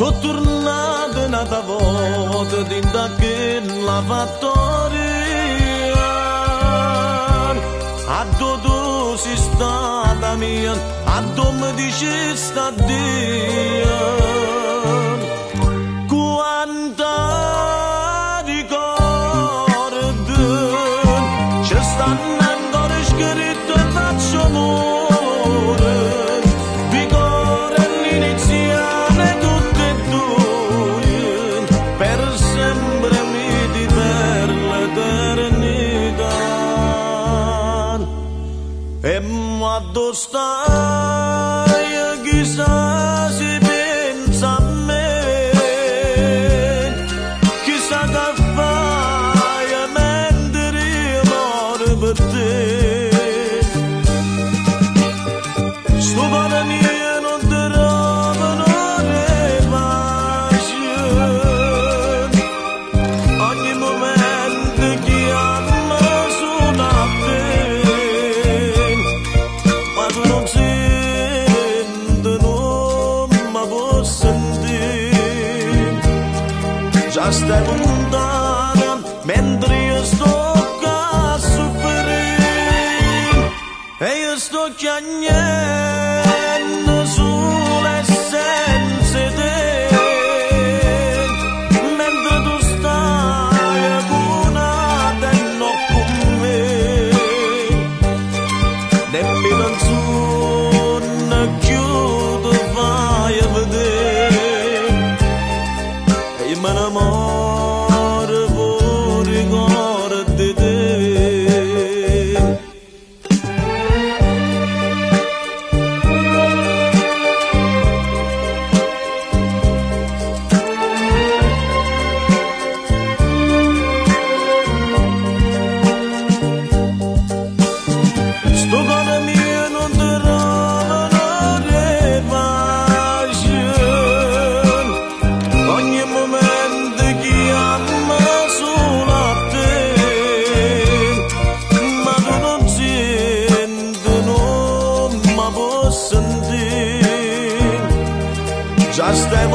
Sono tornato un'altra volta da quella fattoria, a dove sei stata mia, a dove mi dici sta Dio. Quanta ricordo, ci stanno ancora scritto e faccio amore, vigore l'iniziale tutte e due, per sempre uniti per l'eternità. E quando stai chissà si pensa a me, chissà che fai mentre io muore per te. Sto cuore mio non ti trovano pace, ogni momento chiama solo a te, ma tu non senti, non mi puoi sentire, già stai lontana mentre io sto a soffrire, e io sto chiagnendo sulle senza te, mentre tu stai curata e non con me, nemmeno un sonno chiudo vai a vedere, e io me ne muore per ricordo di te. Sto cuore mio non ti trovano pace, ogni momento chiama solo a te, ma tu non senti, non mi puoi sentire, già stai